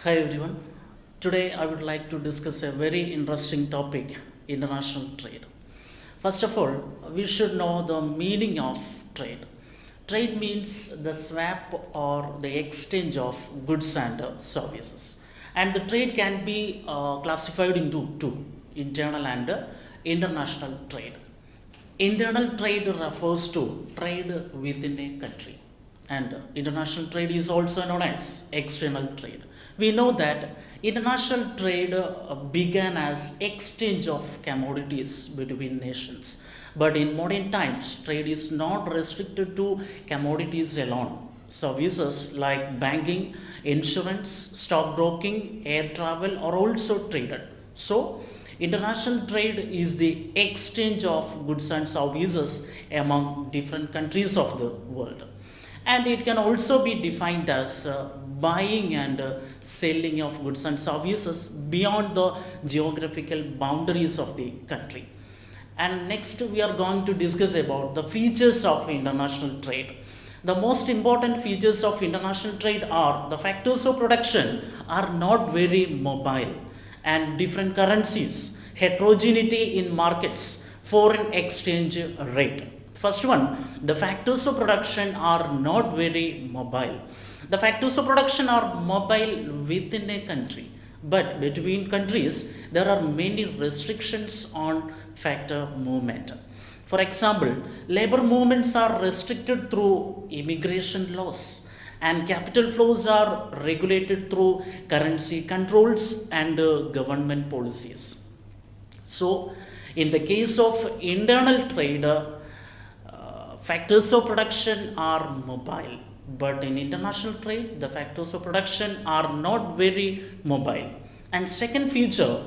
Hi everyone. Today I would like to discuss a very interesting topic, international trade. First of all, we should know the meaning of trade. Trade means the swap or the exchange of goods and services. And the trade can be classified into two, internal and international trade. Internal trade refers to trade within a country, and international trade is also known as external trade. We know that international trade began as exchange of commodities between nations, but in modern times, trade is not restricted to commodities alone. Services like banking, insurance, stockbroking, air travel are also traded. So, international trade is the exchange of goods and services among different countries of the world. And it can also be defined as buying and selling of goods and services beyond the geographical boundaries of the country. And next, we are going to discuss about the features of international trade. The most important features of international trade are the factors of production are not very mobile, and different currencies, heterogeneity in markets, foreign exchange rate. First one, the factors of production are not very mobile. The factors of production are mobile within a country, but between countries there are many restrictions on factor movement. For example, labor movements are restricted through immigration laws, and capital flows are regulated through currency controls and government policies. So, in the case of internal trade, factors of production are mobile, but in international trade, the factors of production are not very mobile. And second feature,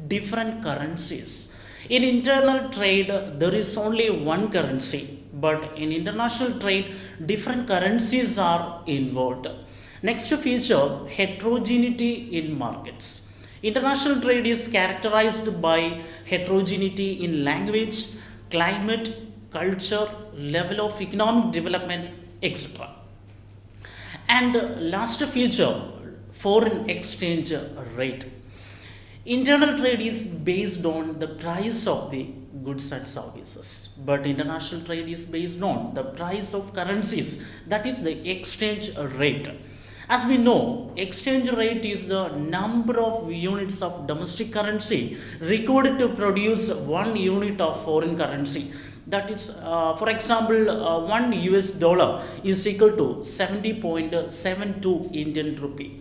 different currencies. In internal trade, there is only one currency, but in international trade, different currencies are involved. Next feature, heterogeneity in markets. International trade is characterized by heterogeneity in language, climate, culture, level of economic development, etc. And last feature, foreign exchange rate. Internal trade is based on the price of the goods and services, but international trade is based on the price of currencies, that is the exchange rate. As we know, exchange rate is the number of units of domestic currency required to produce 1 unit of foreign currency. That is, for example, 1 US dollar is equal to 70.72 Indian rupee.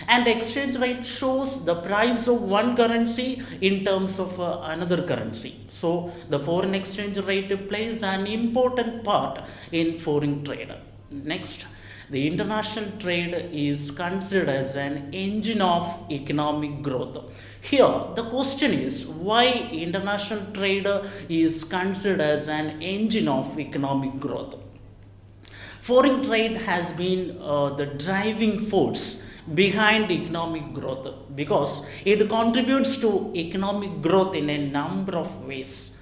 And exchange rate shows the price of one currency in terms of another currency. So, the foreign exchange rate plays an important part in foreign trade. Next, the international trade is considered as an engine of economic growth. Here, the question is why international trade is considered as an engine of economic growth. Foreign trade has been the driving force behind economic growth because it contributes to economic growth in a number of ways.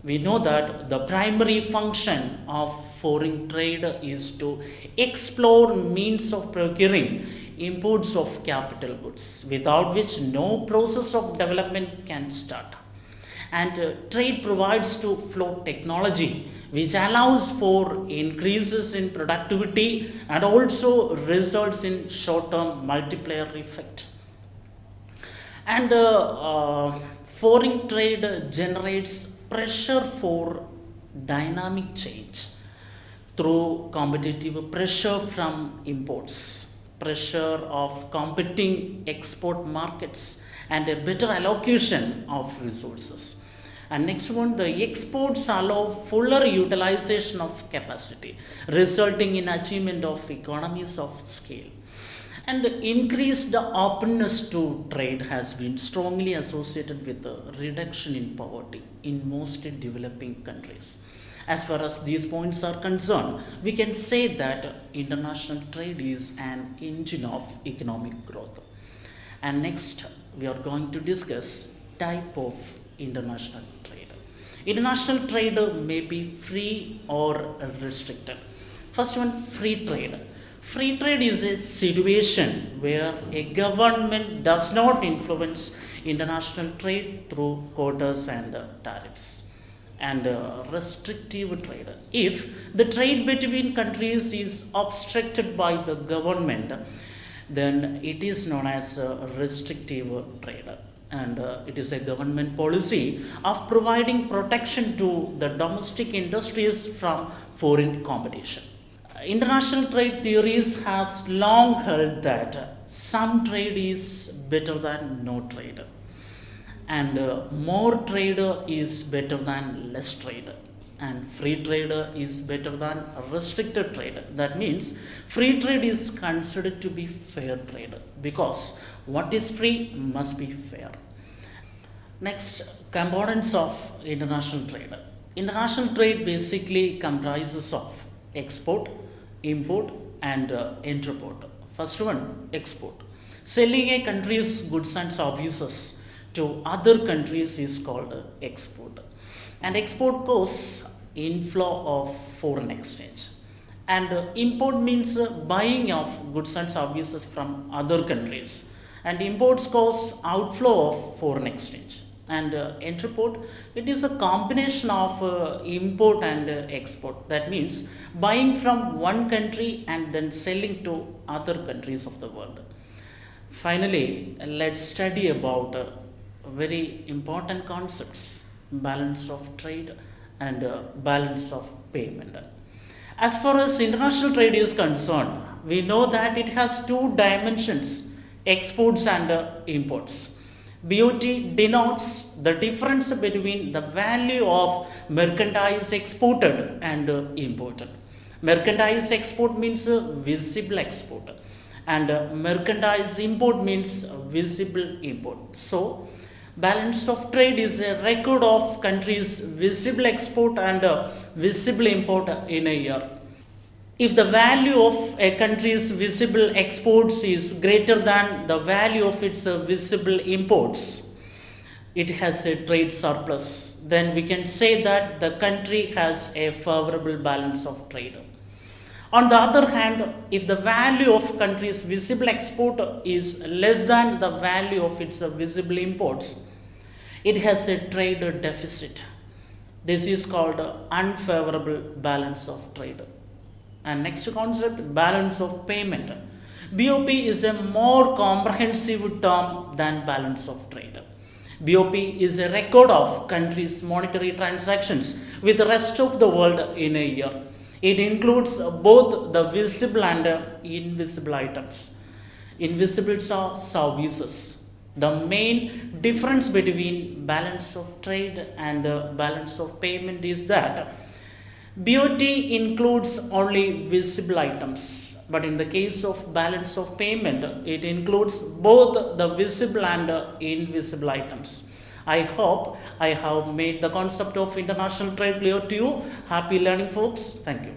We know that the primary function of foreign trade is to explore means of procuring imports of capital goods, without which no process of development can start. And trade provides to flow technology, which allows for increases in productivity and also results in short-term multiplier effect. And foreign trade generates pressure for dynamic change through competitive pressure from imports, pressure of competing export markets, and a better allocation of resources. And next one, the exports allow fuller utilization of capacity, resulting in achievement of economies of scale. And increased openness to trade has been strongly associated with a reduction in poverty in most developing countries. As far as these points are concerned, we can say that international trade is an engine of economic growth. And next, we are going to discuss type of international trade. International trade may be free or restricted. First one, free trade. Free trade is a situation where a government does not influence international trade through quotas and tariffs and restrictive trade. If the trade between countries is obstructed by the government, then it is known as restrictive trade. And it is a government policy of providing protection to the domestic industries from foreign competition. International trade theories has long held that some trade is better than no trade, and more trade is better than less trade, and free trade is better than restricted trade. That means free trade is considered to be fair trade because what is free must be fair. Next, components of international trade. International trade basically comprises of export, import, and interport. First one, export. Selling a country's goods and services to other countries is called export. And export causes inflow of foreign exchange. And import means buying of goods and services from other countries. And imports cause outflow of foreign exchange. And interport, it is a combination of import and export. That means buying from one country and then selling to other countries of the world. Finally, let's study about very important concepts: balance of trade and balance of payment. As far as international trade is concerned, we know that it has two dimensions: exports and imports. BOT denotes the difference between the value of merchandise exported and imported. Merchandise export means visible export, and merchandise import means visible import. So, balance of trade is a record of countries' visible export and visible import in a year. If the value of a country's visible exports is greater than the value of its visible imports, it has a trade surplus. Then we can say that the country has a favorable balance of trade. On the other hand, if the value of country's visible export is less than the value of its visible imports, it has a trade deficit. This is called unfavorable balance of trade. And next concept, balance of payment. BOP is a more comprehensive term than balance of trade. BOP is a record of countries' monetary transactions with the rest of the world in a year. It includes both the visible and invisible items. Invisibles are services. The main difference between balance of trade and balance of payment is that BOT includes only visible items, but in the case of balance of payment, it includes both the visible and invisible items. I hope I have made the concept of international trade clear to you. Happy learning, folks. Thank you.